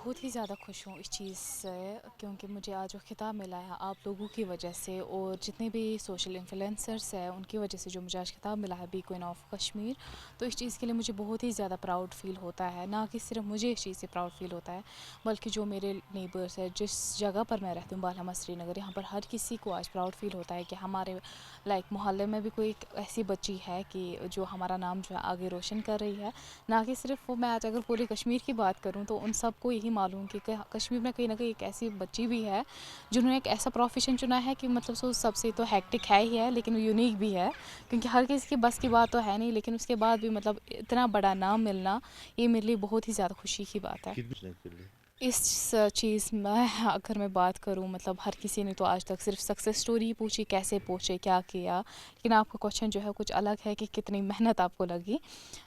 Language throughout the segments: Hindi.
बहुत ही ज़्यादा खुश हूँ इस चीज़ से, क्योंकि मुझे आज जो खिताब मिला है आप लोगों की वजह से और जितने भी सोशल इन्फ्लुएंसर्स हैं उनकी वजह से जो मुझे आज खिताब मिला है बी क्वीन ऑफ कश्मीर। तो इस चीज़ के लिए मुझे बहुत ही ज़्यादा प्राउड फ़ील होता है, ना कि सिर्फ मुझे इस चीज़ से प्राउड फ़ील होता है बल्कि जो मेरे नेबर्स है, जिस जगह पर मैं रहती हूँ बालहमा श्रीनगर, यहाँ पर हर किसी को आज प्राउड फ़ील होता है कि हमारे मोहल्ले में भी कोई एक ऐसी बच्ची है कि जो हमारा नाम जो है आगे रोशन कर रही है। ना कि सिर्फ वो, मैं आज अगर पूरे कश्मीर की बात करूँ तो उन सबको यही मालूम कि कश्मीर में कहीं ना कहीं एक ऐसी बच्ची भी है जिन्होंने एक ऐसा प्रोफेशन चुना है कि मतलब सो सबसे तो हैक्टिक है ही है लेकिन यूनिक भी है, क्योंकि हर किसी की बस की बात तो है नहीं, लेकिन उसके बाद भी मतलब इतना बड़ा नाम मिलना ये मेरे लिए बहुत ही ज़्यादा खुशी की बात है। इस चीज़ में अगर मैं बात करूँ, मतलब हर किसी ने तो आज तक सिर्फ सक्सेस स्टोरी ही पूछी, कैसे पूछे, क्या किया, लेकिन आपका क्वेश्चन जो है कुछ अलग है कि कितनी मेहनत आपको लगी।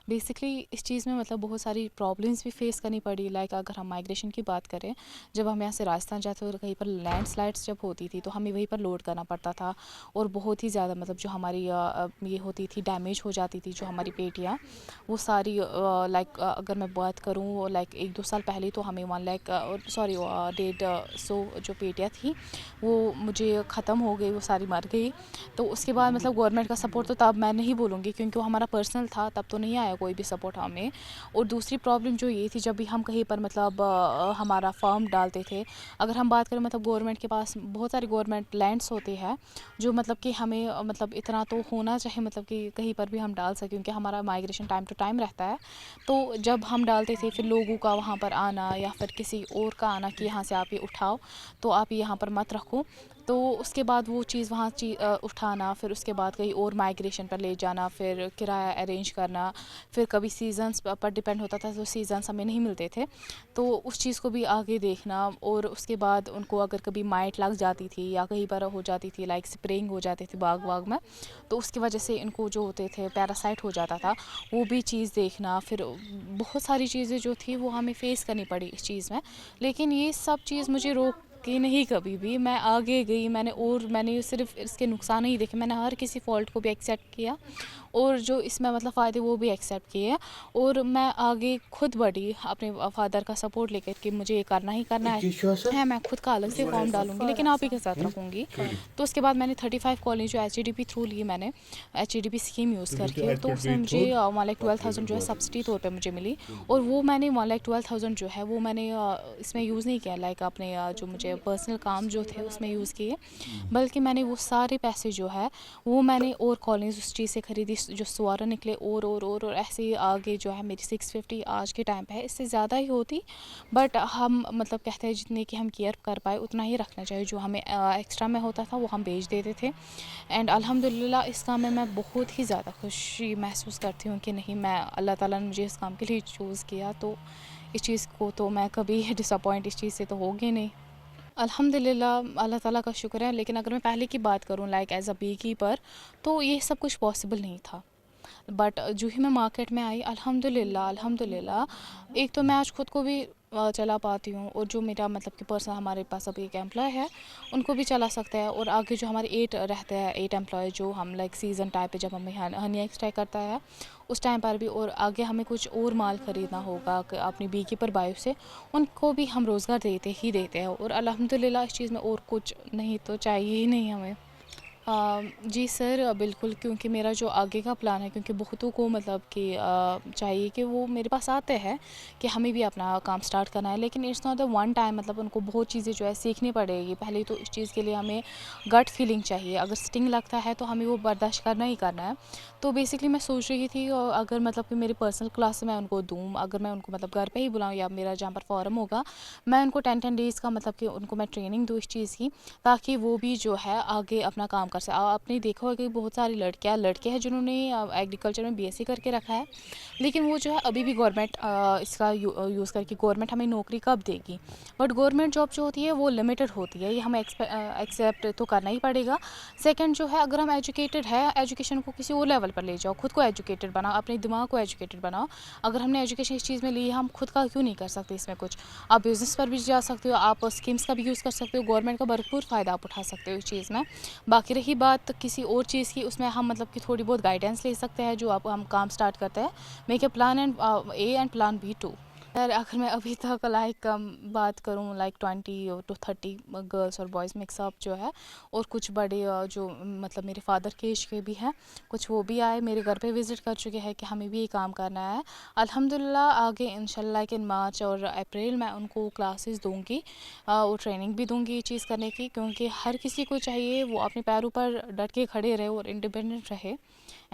बेसिकली इस चीज़ में मतलब बहुत सारी प्रॉब्लम्स भी फेस करनी पड़ी। अगर हम माइग्रेशन की बात करें, जब हम यहाँ से राजस्थान जाते थे और कहीं पर लैंडस्लाइड्स जब होती थी तो हमें वहीं पर लोड करना पड़ता था, और बहुत ही ज़्यादा मतलब जो हमारी ये होती थी, डैमेज हो जाती थी जो हमारी पेटियाँ, वो सारी अगर मैं बात करूँ एक दो साल पहले तो हमें 1 लाख सॉरी 150 जो पेटियाँ थी वो मुझे ख़त्म हो गई, वो सारी मर गई। तो उसके बाद मतलब गवर्नमेंट का सपोर्ट तो तब मैं नहीं बोलूँगी क्योंकि वो हमारा पर्सनल था, तब तो नहीं आया कोई भी सपोर्ट हमें। और दूसरी प्रॉब्लम जो ये थी, जब भी हम कहीं पर हमारा फॉर्म डालते थे, अगर हम बात करें मतलब गवर्नमेंट के पास बहुत सारे गवर्नमेंट लैंड्स होते हैं जो मतलब कि हमें मतलब इतना तो होना चाहिए मतलब कि कहीं पर भी हम डाल सकें, क्योंकि हमारा माइग्रेशन टाइम टू टाइम रहता है। तो जब हम डालते थे फिर लोगों का वहाँ पर आना या फिर किसी और का आना कि यहाँ से आप ये उठाओ, तो आप यहाँ पर मत रखो, तो उसके बाद वो चीज़ वहाँ उठाना, फिर उसके बाद कहीं और माइग्रेशन पर ले जाना, फिर किराया अरेंज करना, फिर कभी सीज़न्स पर डिपेंड होता था तो सीज़न्स हमें नहीं मिलते थे, तो उस चीज़ को भी आगे देखना। और उसके बाद उनको अगर कभी माइट लग जाती थी या कहीं पर हो जाती थी स्प्रेइंग हो जाती थी बाग वाग में, तो उसकी वजह से इनको जो होते थे पैरासाइट हो जाता था, वो भी चीज़ देखना। फिर बहुत सारी चीज़ें जो थी वो हमें फ़ेस करनी पड़ी इस चीज़ में, लेकिन ये सब चीज़ मुझे रोक कि नहीं, कभी भी मैं आगे गई, मैंने सिर्फ इसके नुकसान नहीं देखे, मैंने हर किसी फॉल्ट को भी एक्सेप्ट किया और जो इसमें मतलब फ़ायदे वो भी एक्सेप्ट किए, और मैं आगे खुद बढ़ी अपने फादर का सपोर्ट लेकर कि मुझे ये करना ही करना है, मैं खुद का अलग से फॉर्म डालूंगी लेकिन आप ही के साथ रखूँगी। तो उसके बाद मैंने 35 कॉलोनी जो HDP थ्रू ली, मैंने HDP स्कीम यूज़ करके, तो उसमें मुझे 1,12,000 जो है सब्सिडी तौर पे मुझे मिली, और वो मैंने 1,12,000 जो है वो मैंने इसमें यूज़ नहीं किया अपने जो मुझे पर्सनल काम जो थे उसमें यूज़ किए, बल्कि मैंने वो सारे पैसे जो है वो मैंने और कॉलोनीज उस चीज़ से ख़रीदी जो सुवारा निकले, और ऐसे ही आगे जो है मेरी 650 आज के टाइम पे है, इससे ज़्यादा ही होती, बट हम मतलब कहते हैं जितने की हम केयर कर पाए उतना ही रखना चाहिए, जो हमें एक्स्ट्रा में होता था वो हम बेच देते थे। एंड अल्हम्दुलिल्लाह इस काम में मैं बहुत ही ज़्यादा खुशी महसूस करती हूँ कि नहीं, मैं अल्लाह ताला ने मुझे इस काम के लिए चूज़ किया, तो इस चीज़ को तो मैं कभी डिसअपॉइंट इस चीज़ से तो होगी नहीं। अल्हम्दुलिल्लाह अल्लाह ताला का शुक्र है। लेकिन अगर मैं पहले की बात करूँ एज़ अ बी कीपर, तो ये सब कुछ पॉसिबल नहीं था, बट जो ही मैं मार्केट में आई अल्हम्दुलिल्लाह एक तो मैं आज खुद को भी चला पाती हूँ, और जो मेरा मतलब कि पर्सन हमारे पास अभी एक एम्प्लॉय है उनको भी चला सकता है, और आगे जो हमारे 8 रहते हैं 8 एम्प्लॉय, जो हम सीज़न टाइप पे जब हमें हनी एक्सट्रैक्ट करता है उस टाइम पर भी, और आगे हमें कुछ और माल ख़रीदना होगा अपनी बी कीपर बायो से, उनको भी हम रोज़गार देते ही देते हैं, और अल्हम्दुलिल्लाह इस चीज़ में और कुछ नहीं तो चाहिए ही नहीं हमें। जी सर, बिल्कुल, क्योंकि मेरा जो आगे का प्लान है, क्योंकि बहुतों को मतलब कि चाहिए कि वो मेरे पास आते हैं कि हमें भी अपना काम स्टार्ट करना है, लेकिन it's not the one time, मतलब उनको बहुत चीज़ें जो है सीखनी पड़ेगी। पहले तो इस चीज़ के लिए हमें गट फीलिंग चाहिए, अगर स्टिंग लगता है तो हमें वो बर्दाश्त करना ही करना है। तो बेसिकली मैं सोच रही थी अगर मतलब कि मेरे पर्सनल क्लास मैं उनको दूँ, अगर मैं उनको मतलब घर पे ही बुलाऊँ या मेरा जहाँ पर फॉरम होगा, मैं उनको 10 डेज़ का मतलब कि उनको मैं ट्रेनिंग दूँ इस चीज़ की, ताकि वो भी जो है आगे अपना काम कर सके। आपने देखा होगा कि बहुत सारी लड़के हैं जिन्होंने एग्रीकल्चर में BSc करके रखा है, लेकिन वो जो है अभी भी गवर्नमेंट इसका यूज़ करके गवर्नमेंट हमें नौकरी कब देगी, बट गवर्नमेंट जॉब जो होती है वो लिमिटेड होती है, ये हमें एक्सेप्ट तो करना ही पड़ेगा। सेकंड जो है, अगर हम एजुकेटेड है, एजुकेशन को किसी और लेवल पर ले जाओ, खुद को एजुकेटेड बनाओ, अपने दिमाग को एजुकेटेड बनाओ। अगर हमने एजुकेशन इस चीज़ में ली है, हम खुद का क्यों नहीं कर सकते इसमें कुछ। आप बिज़नेस पर भी जा सकते हो, आप स्कीम्स का भी यूज़ कर सकते हो, गवर्नमेंट का भरपूर फ़ायदा आप उठा सकते हो इस चीज़ में। बाकी रही बात किसी और चीज़ की, उसमें हम मतलब कि थोड़ी बहुत गाइडेंस ले सकते हैं जो आप हम काम स्टार्ट करते हैं। Make a plan and A and plan B too. यार अगर मैं अभी तक लाइक बात करूँ लाइक 20 to 30 गर्ल्स और बॉयज़ मिक्सअप जो है, और कुछ बड़े जो मतलब मेरे फादर के एज के भी हैं, कुछ वो भी आए मेरे घर पे विज़िट कर चुके हैं कि हमें भी ये काम करना है। अल्हम्दुलिल्लाह आगे इंशाल्लाह लाइक इन मार्च और अप्रैल मैं उनको क्लासेस दूंगी और ट्रेनिंग भी दूंगी ये चीज़ करने की, क्योंकि हर किसी को चाहिए वो अपने पैरों पर डट के खड़े रहे और इंडिपेंडेंट रहे।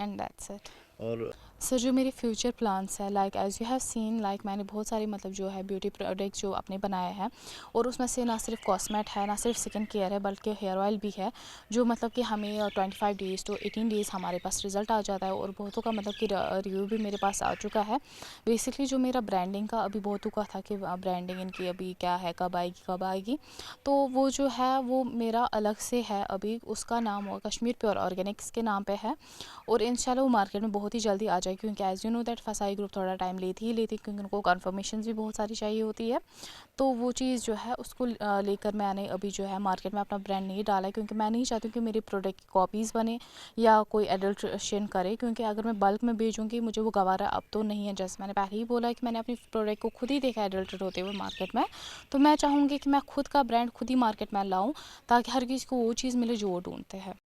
And that's it. और सर जो मेरे फ्यूचर प्लान्स है like as you have seen, like मैंने बहुत सारे मतलब जो है ब्यूटी प्रोडक्ट जो अपने बनाए हैं, और उसमें से ना सिर्फ कॉस्मेट है, ना सिर्फ स्किन केयर है, बल्कि हेयर ऑयल भी है, जो मतलब कि हमें 25 डेज़ to 18 डेज़ हमारे पास रिज़ल्ट आ जाता है, और बहुतों का मतलब कि रिव्यू भी मेरे पास आ चुका है। बेसिकली जो मेरा ब्रांडिंग का अभी बहुतों का था कि ब्रांडिंग इनकी अभी क्या है, कब आएगी, तो वो जो है वो मेरा अलग से है अभी, उसका नाम कश्मीर प्योर ऑर्गेनिक्स के नाम पे है, और इंशाल्लाह वो मार्केट में बहुत ही जल्दी आ जाए, क्योंकि एज़ यू नो दैट फसाई ग्रुप थोड़ा टाइम लेती ही लेती, क्योंकि उनको कन्फर्मेशन भी बहुत सारी चाहिए होती है। तो वो चीज़ जो है उसको लेकर मैंने अभी जो है मार्केट में अपना ब्रांड नहीं डाला है, क्योंकि मैं नहीं चाहती हूँ कि मेरे प्रोडक्ट की कॉपीज़ बने या कोई एडल्ट्रेशन करे, क्योंकि अगर मैं बल्क में बेचूँगी मुझे वो गवारा अब तो नहीं है। जैसे मैंने पहले ही बोला है कि मैंने अपनी प्रोडक्ट को खुद ही देखा एडल्ट्रेट होते हुए मार्केट में, तो मैं चाहूँगी कि मैं खुद का ब्रांड खुद ही मार्केट में लाऊँ, ताकि हर किसी को वो चीज़ मिले जो वो ढूंढते हैं।